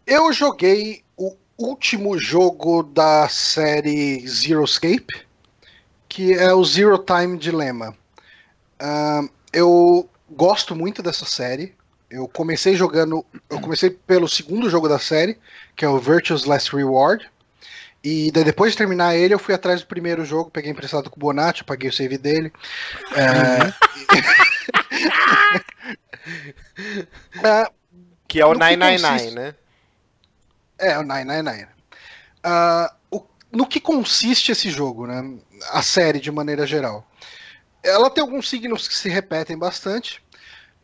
Eu joguei o último jogo da série Zero Escape, que é o Zero Time Dilemma. Eu gosto muito dessa série. Eu comecei pelo segundo jogo da série, que é o Virtue's Last Reward. E daí, depois de terminar ele, eu fui atrás do primeiro jogo, peguei emprestado com o Bonatti, paguei o save dele. Que é o No que 999, né? É, o 999. No que consiste esse jogo, né? A série, de maneira geral. Ela tem alguns signos que se repetem bastante,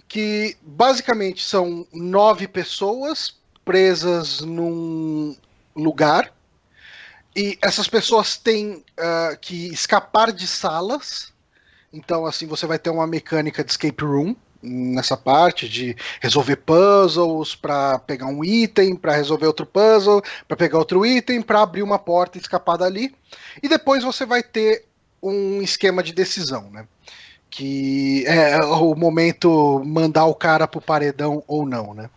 que basicamente são 9 pessoas presas num lugar, e essas pessoas têm que escapar de salas. Então, assim, você vai ter uma mecânica de escape room nessa parte de resolver puzzles para pegar um item, para resolver outro puzzle, para pegar outro item, para abrir uma porta e escapar dali. E depois você vai ter um esquema de decisão, né? Que é o momento mandar o cara pro paredão ou não, né?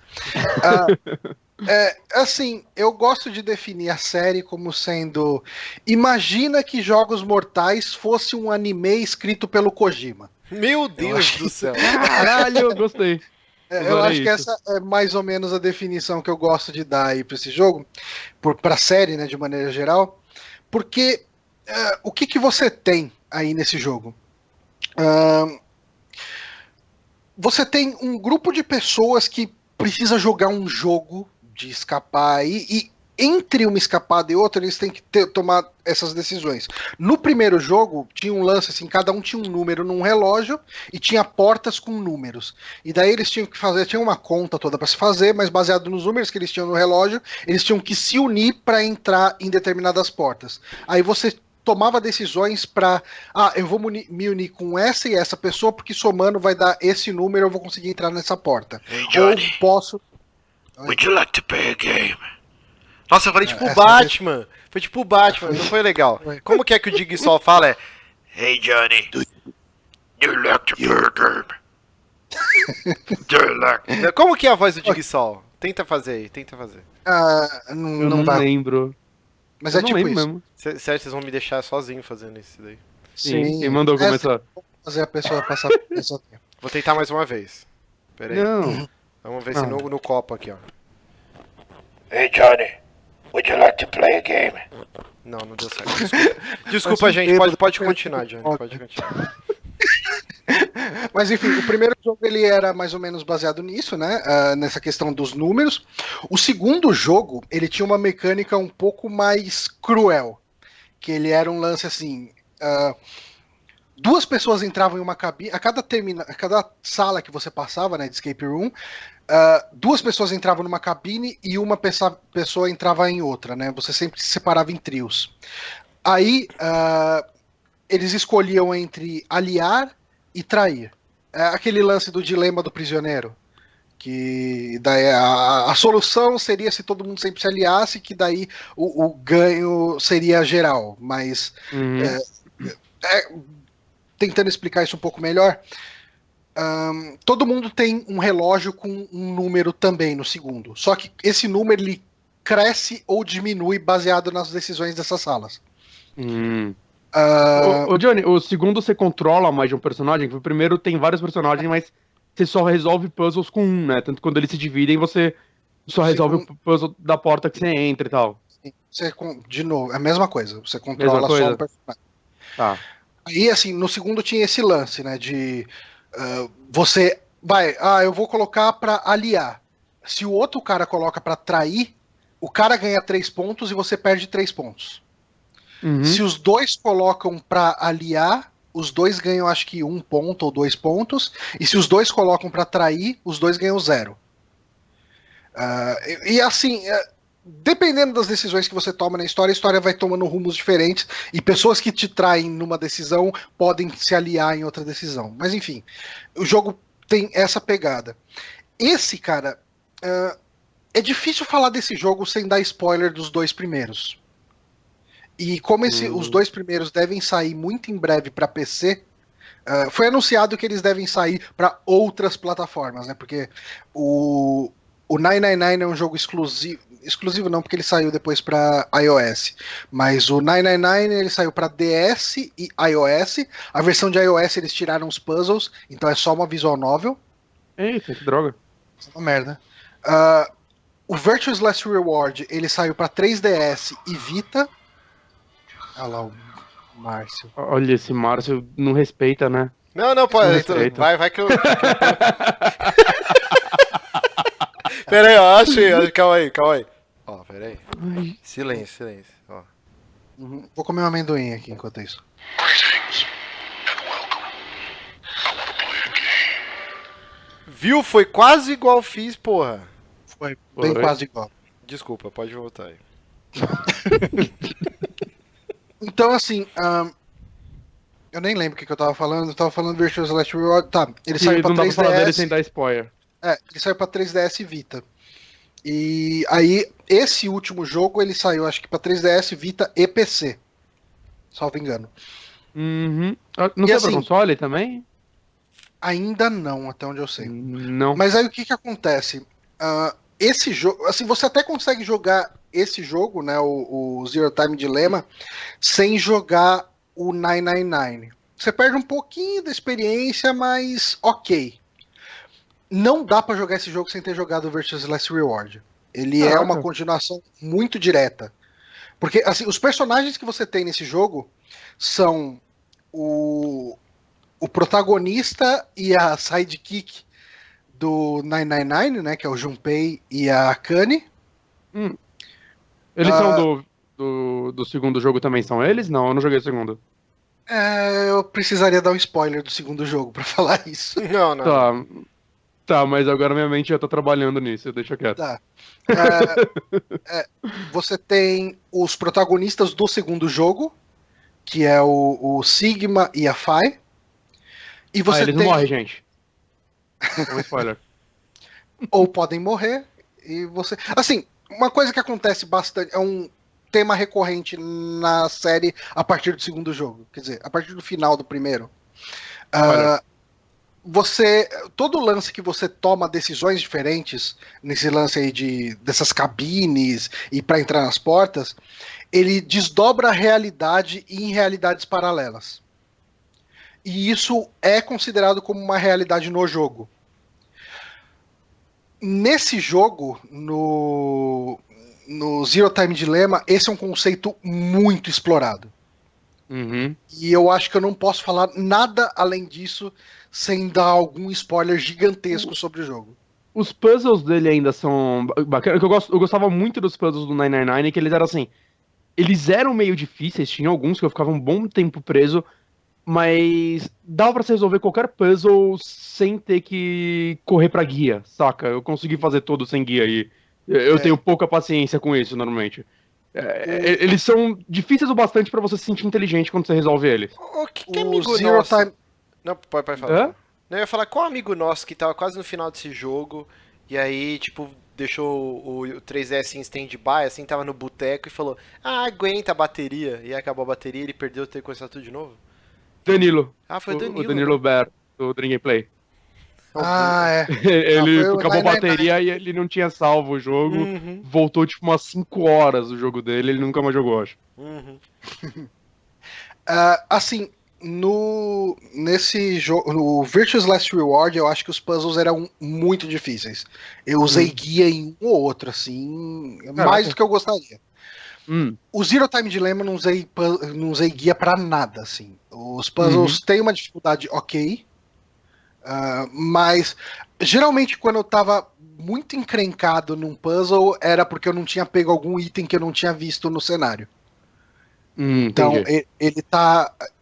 Assim, eu gosto de definir a série como sendo: imagina que Jogos Mortais fosse um anime escrito pelo Kojima. Meu Eu Deus acho do céu. Caralho, gostei. Eu Usarei acho que isso. essa é mais ou menos a definição que eu gosto de dar aí para esse jogo, para a série, né, de maneira geral, porque o que você tem aí nesse jogo? Você tem um grupo de pessoas que precisa jogar um jogo de escapar aí, e entre uma escapada e outra eles têm que tomar essas decisões. No primeiro jogo tinha um lance assim, cada um tinha um número num relógio e tinha portas com números. E daí eles tinham que fazer, tinha uma conta toda para se fazer, mas baseado nos números que eles tinham no relógio, eles tinham que se unir para entrar em determinadas portas. Aí você tomava decisões para eu vou me unir com essa e essa pessoa, porque somando vai dar esse número, eu vou conseguir entrar nessa porta. Hey, Johnny. Ou posso. Would you like to play a game? Nossa, eu falei tipo o Essa Batman. Foi tipo o Batman, Foi. não foi legal. Foi. Como que é que o Jigsaw fala? Hey Johnny, do you like to play a game? Do you like... Como que é a voz do Jigsaw? Tenta fazer aí, tenta fazer. Não, Eu não não vai. lembro. Mas Eu é não tipo lembro isso. mesmo. Sério, vocês vão me deixar sozinho fazendo isso daí. Sim, quem Sim. mandou começar? Fazer a pessoa passar por essa. Vou tentar mais uma vez. Pera aí. Não. Vamos ver se Não. no copo aqui, ó. Hey Johnny, would you like to play a game? Não, não deu certo. Desculpa, gente. Pode continuar, Johnny. Pode continuar. Mas enfim, o primeiro jogo ele era mais ou menos baseado nisso, né? Nessa questão dos números. O segundo jogo ele tinha uma mecânica um pouco mais cruel, que ele era um lance assim. Duas pessoas entravam em uma cabine. A cada sala que você passava, né, de escape room, duas pessoas entravam numa cabine e uma pessoa entrava em outra, né? Você sempre se separava em trios. Aí eles escolhiam entre aliar e trair. É aquele lance do dilema do prisioneiro. Que daí a solução seria se todo mundo sempre se aliasse, que daí o ganho seria geral. Mas tentando explicar isso um pouco melhor, todo mundo tem um relógio com um número também no segundo. Só que esse número ele cresce ou diminui baseado nas decisões dessas salas. Ô, Johnny, o segundo você controla mais de um personagem, o primeiro tem vários personagens, mas você só resolve puzzles com um, né? Tanto que quando eles se dividem, você só resolve o puzzle da porta que você entra e tal. Você, de novo, é a mesma coisa. Você Mesma controla coisa? só um personagem. Tá. Aí, assim, no segundo tinha esse lance, né? De você vai, eu vou colocar pra aliar. Se o outro cara coloca pra trair, o cara ganha 3 pontos e você perde 3 pontos. Se os dois colocam pra aliar, os dois ganham acho que 1 ponto ou 2 pontos. E se os dois colocam pra trair, os dois ganham 0. E assim, dependendo das decisões que você toma na história, a história vai tomando rumos diferentes. E pessoas que te traem numa decisão podem se aliar em outra decisão. Mas enfim, o jogo tem essa pegada. Esse, cara, é difícil falar desse jogo sem dar spoiler dos dois primeiros. E como os dois primeiros devem sair muito em breve para PC, foi anunciado que eles devem sair para outras plataformas, né? Porque o 999 é um jogo exclusivo. exclusivo não, porque ele saiu depois para iOS. Mas o 999 ele saiu para DS e iOS. A versão de iOS eles tiraram os puzzles, então é só uma visual novel. Eita, que droga. É uma merda. O Virtuous Last Reward ele saiu para 3DS e Vita. Olha lá o Márcio. Olha, esse Márcio não respeita, né? Não, pô, Não então, respeita. vai que eu. Pera aí, ó, achei. Calma aí. Ó, pera aí. Ai, Silêncio, ó. Uhum. Vou comer um amendoim aqui enquanto isso. Viu? Foi quase igual fiz, porra. Foi bem Foi. quase igual. Desculpa, pode voltar aí. Então, assim, eu nem lembro o que eu tava falando. Eu tava falando Virtuous Last Reward. Tá, ele que saiu pra não dá pra falar dele sem 3DS. dar spoiler. Ele saiu pra 3DS e Vita. E aí, esse último jogo, ele saiu, acho que pra 3DS, Vita e PC. Salvo engano. Uhum. Não E tem assim- pra console também? Ainda não, até onde eu sei. Não. Mas aí o que acontece? Esse jogo, assim, você até consegue jogar esse jogo, né, o Zero Time Dilemma, sem jogar o 999. Você perde um pouquinho da experiência, mas ok. Não dá pra jogar esse jogo sem ter jogado o Virtuous Last Reward. Ele é Caraca. uma continuação muito direta. Porque, assim, os personagens que você tem nesse jogo são o protagonista e a sidekick do 999, né, que é o Junpei e a Akane. Eles são do segundo jogo também, são eles? Não, eu não joguei o segundo. Eu precisaria dar um spoiler do segundo jogo pra falar isso. Não. Tá, mas agora minha mente já tá trabalhando nisso, deixa quieto. Tá. Você tem os protagonistas do segundo jogo, que é o Sigma e a Fai. E você eles tem. não morrem, gente. É um spoiler. Ou podem morrer. E você. Assim, uma coisa que acontece bastante. É um tema recorrente na série a partir do segundo jogo. Quer dizer, a partir do final do primeiro. Olha. Todo lance que você toma decisões diferentes, nesse lance aí dessas cabines e para entrar nas portas, ele desdobra a realidade em realidades paralelas. E isso é considerado como uma realidade no jogo. Nesse jogo, no Zero Time Dilemma, esse é um conceito muito explorado. Uhum. E eu acho que eu não posso falar nada além disso sem dar algum spoiler gigantesco sobre o jogo. Os puzzles dele ainda são bacanas. Eu gostava muito dos puzzles do 999, que eles eram assim. Eles eram meio difíceis, tinha alguns que eu ficava um bom tempo preso, mas dava pra você resolver qualquer puzzle sem ter que correr pra guia, saca? Eu consegui fazer todo sem guia e eu tenho pouca paciência com isso, normalmente. Eles são difíceis o bastante pra você se sentir inteligente quando você resolve eles. O que O amigo Zero nosso... Time. Não, pode falar. Hã? Não, eu ia falar qual amigo nosso que tava quase no final desse jogo e aí, tipo, deixou o 3DS em stand-by, assim, tava no boteco e falou: aguenta a bateria. E aí acabou a bateria e ele perdeu ter que começar tudo de novo? Danilo. Ah, foi o Danilo. O Danilo Né? Bear, do Dream Gameplay. É. Ele foi o acabou a 999. bateria e ele não tinha salvo o jogo. Uhum. Voltou tipo umas 5 horas o jogo dele, ele nunca mais jogou, acho. Uhum. Assim, nesse jogo, no Virtuous Last Reward, eu acho que os puzzles eram muito difíceis. Eu usei guia em um ou outro, assim, mais do que eu gostaria. O Zero Time Dilemma não usei guia pra nada, assim. Os puzzles têm uma dificuldade ok, mas geralmente quando eu tava muito encrencado num puzzle era porque eu não tinha pego algum item que eu não tinha visto no cenário. Então, Entendi.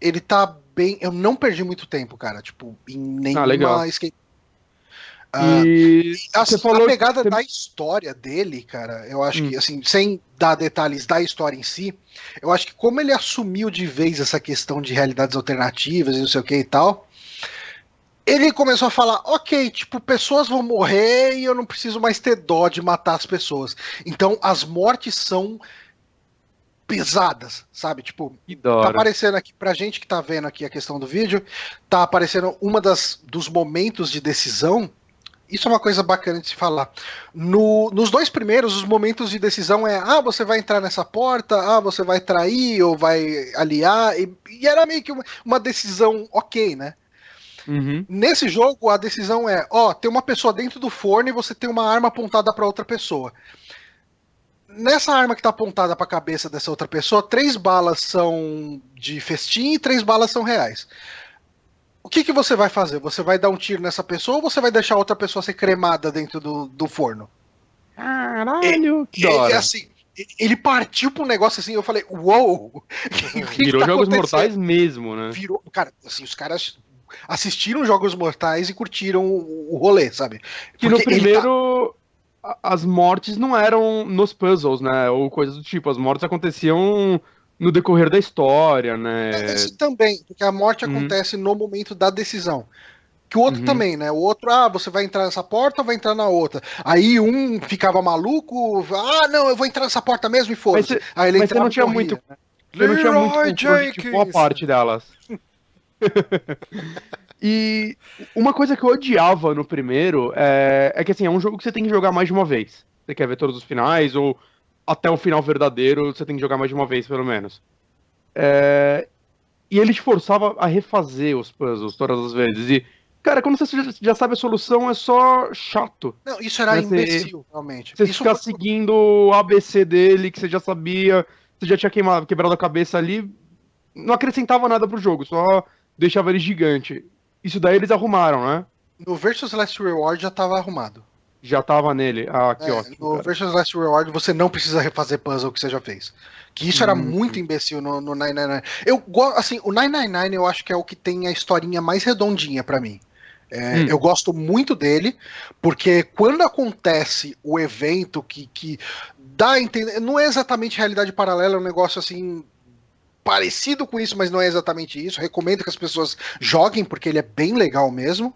ele tá bem. Eu não perdi muito tempo, cara. Tipo, em nenhuma legal. escape. E Assim, você falou a pegada que da história dele, cara, eu acho que, assim, sem dar detalhes da história em si, eu acho que como ele assumiu de vez essa questão de realidades alternativas e não sei o que e tal, ele começou a falar, ok, tipo, pessoas vão morrer e eu não preciso mais ter dó de matar as pessoas. Então, as mortes são pesadas, sabe? Tipo, que da tá hora. aparecendo aqui, pra gente que tá vendo aqui a questão do vídeo, tá aparecendo dos momentos de decisão, Isso é uma coisa bacana de se falar. Nos dois primeiros, os momentos de decisão você vai entrar nessa porta, você vai trair ou vai aliar, e era meio que uma decisão ok, né? Uhum. Nesse jogo, a decisão tem uma pessoa dentro do forno e você tem uma arma apontada para outra pessoa. Nessa arma que tá apontada para a cabeça dessa outra pessoa, 3 balas são de festim e 3 balas são reais. O que você vai fazer? Você vai dar um tiro nessa pessoa ou você vai deixar outra pessoa ser cremada dentro do forno? Caralho, que da Ele, hora. assim, ele partiu pra um negócio assim, eu falei, uou! O que Virou tá Jogos acontecendo? Mortais mesmo, né? Virou. Cara, assim, os caras assistiram Jogos Mortais e curtiram o rolê, sabe? Que no Porque ele tá. primeiro as mortes não eram nos puzzles, né? Ou coisas do tipo. As mortes aconteciam no decorrer da história, né? Esse também, porque a morte Uhum, acontece no momento da decisão. Que o outro uhum. também, né? O outro, você vai entrar nessa porta ou vai entrar na outra? Aí um ficava maluco, não, eu vou entrar nessa porta mesmo e Mas foda-se. você Aí ele mas entrava e morria. você não tinha muito Leroy controle de boa Jenkins! parte delas. E uma coisa que eu odiava no primeiro é que assim, é um jogo que você tem que jogar mais de uma vez. Você quer ver todos os finais, ou até o final verdadeiro, você tem que jogar mais de uma vez, pelo menos. E ele te forçava a refazer os puzzles todas as vezes. E, cara, quando você já sabe a solução, é só chato, Não, isso era né? Você, imbecil, realmente. você Isso ficar foi. seguindo o ABC dele, que você já sabia, você já tinha quebrado a cabeça ali, não acrescentava nada pro jogo, só deixava ele gigante. Isso daí eles arrumaram, né? No Versus Last Reward já tava arrumado. Já tava nele. Ah, que ótimo, No cara. Versus Last Reward você não precisa refazer puzzle que você já fez. Que isso era Hum, muito imbecil no 999. Assim, o 999 eu acho que é o que tem a historinha mais redondinha pra mim. hum, Eu gosto muito dele, porque quando acontece o evento que dá a entender. Não é exatamente realidade paralela, é um negócio assim. Parecido com isso, mas não é exatamente isso. Recomendo que as pessoas joguem, porque ele é bem legal mesmo.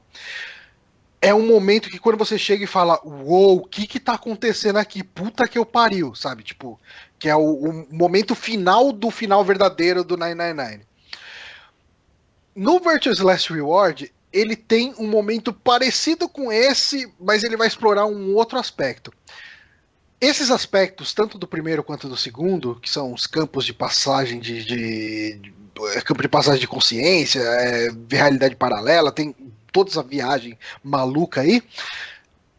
É um momento que quando você chega e fala, uou, o que tá acontecendo aqui? Puta que eu pariu, sabe? Tipo, que é o momento final do final verdadeiro do 999. No Virtuous Last Reward, ele tem um momento parecido com esse, mas ele vai explorar um outro aspecto. Esses aspectos, tanto do primeiro quanto do segundo, que são os campos de passagem campo de passagem de consciência, realidade paralela, tem toda essa viagem maluca aí.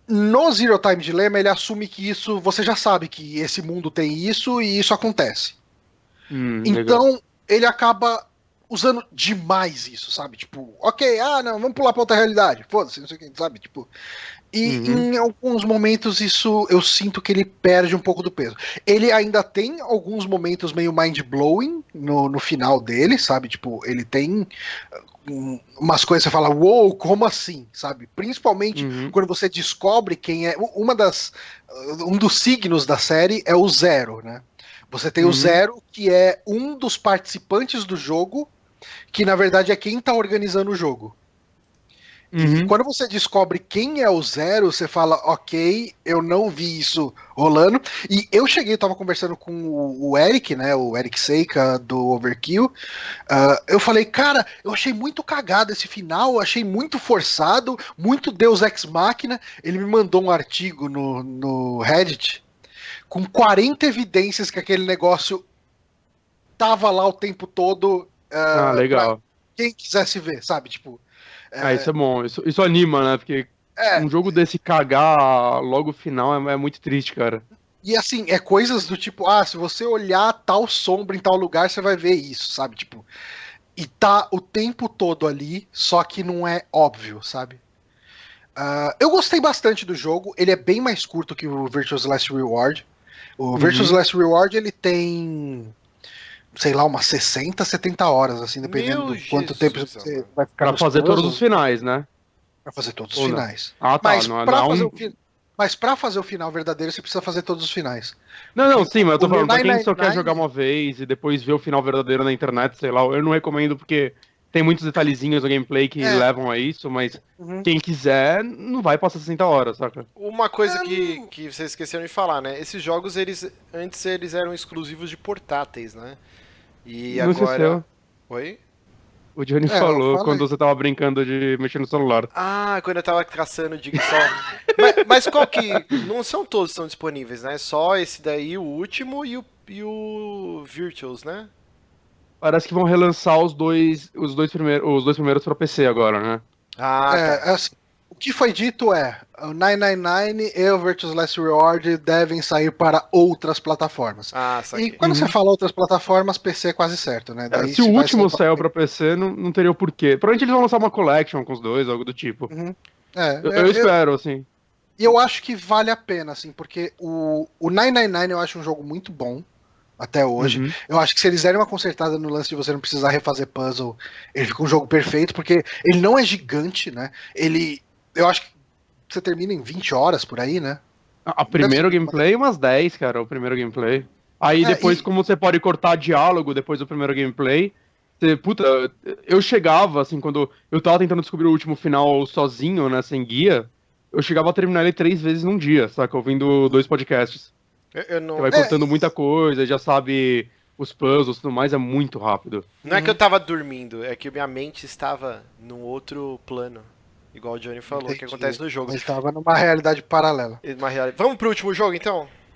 No Zero Time Dilemma, ele assume que isso, você já sabe que esse mundo tem isso e isso acontece. legal. Então, ele acaba usando demais isso, sabe? Tipo, ok, não, vamos pular pra outra realidade. Foda-se, não sei o que, sabe? Tipo, e Uhum, em alguns momentos isso eu sinto que ele perde um pouco do peso. Ele ainda tem alguns momentos meio mind-blowing no final dele, sabe? Tipo, ele tem umas coisas que você fala, uou, wow, como assim? Sabe? Principalmente uhum, quando você descobre quem é. Um dos signos da série é o Zero, né? Você tem o uhum, Zero, que é um dos participantes do jogo, que na verdade é quem tá organizando o jogo. E uhum, quando você descobre quem é o Zero, você fala, ok, eu não vi isso rolando. E eu cheguei, eu tava conversando com o Eric, né? O Eric Seika do Overkill. Eu falei, cara, eu achei muito cagado esse final, eu achei muito forçado, muito Deus Ex Machina. Ele me mandou um artigo no Reddit com 40 evidências que aquele negócio tava lá o tempo todo Ah, pra legal. quem quisesse ver, sabe? Tipo, Ah, é, isso é bom. Isso anima, né? Porque é, um jogo desse cagar logo o final é muito triste, cara. e assim, é coisas do tipo, se você olhar tal sombra em tal lugar, você vai ver isso, sabe? Tipo, e tá o tempo todo ali, só que não é óbvio, sabe? Eu gostei bastante do jogo, ele é bem mais curto que o Virtuous Last Reward. O Virtuous Uhum. Last Reward, ele tem, sei lá, umas 60, 70 horas, assim, dependendo Meu do quanto tempo Jesus, você amado. vai ficar Pra nos fazer todos os puzzles, finais, né? pra fazer todos os Ou não? finais. Ah, tá. Mas Não, não pra é fazer um. o mas para fazer o final verdadeiro, você precisa fazer todos os finais. Não, não, Porque sim, mas eu tô no falando, pra quem só quer jogar 999, uma vez e depois ver o final verdadeiro na internet, sei lá, eu não recomendo porque tem muitos detalhezinhos no gameplay que é, levam a isso, mas uhum. quem quiser não vai passar 60 horas, saca? Uma coisa É, que vocês esqueceram de falar, né? Esses jogos, antes eles eram exclusivos de portáteis, né? E Não agora... esqueceu. Oi? O Johnny eu falou falei. quando você tava brincando de mexer no celular. Ah, quando eu tava caçando o Jigsaw. Mas qual que. Não são todos que estão disponíveis, né? Só esse daí, o último e o Virtuals, né? Parece que vão relançar os dois primeiros pra PC agora, né? Ah, tá. Assim, o que foi dito é: o 999 e o Virtuous Last Reward devem sair para outras plataformas. Ah, E saquei. quando você Uhum. fala outras plataformas, PC é quase certo, né? Daí Se o se vai sair último para. saiu pra PC, não teria o porquê. Provavelmente eles vão lançar uma collection com os dois, algo do tipo. Uhum. Eu espero, assim. E eu acho que vale a pena, assim, porque o 999 eu acho um jogo muito bom até hoje. Uhum. Eu acho que se eles derem uma consertada no lance de você não precisar refazer puzzle, ele fica um jogo perfeito, porque ele não é gigante, né? Eu acho que você termina em 20 horas por aí, né? A Não deve ser primeiro muito mais. gameplay, umas 10, cara, o primeiro gameplay. Aí depois, E como você pode cortar diálogo depois do primeiro gameplay, puta, eu chegava, assim, quando eu tava tentando descobrir o último final sozinho, né, sem guia, eu chegava a terminar ele 3 vezes num dia, saca? Ouvindo 2 podcasts. Eu Que não. vai cortando muita coisa, já sabe os puzzles e tudo mais, é muito rápido. Não é que eu tava dormindo, é que minha mente estava num outro plano. Igual o Johnny falou, que entendi. acontece no jogo. Ele tava numa realidade paralela. Vamos pro último jogo então?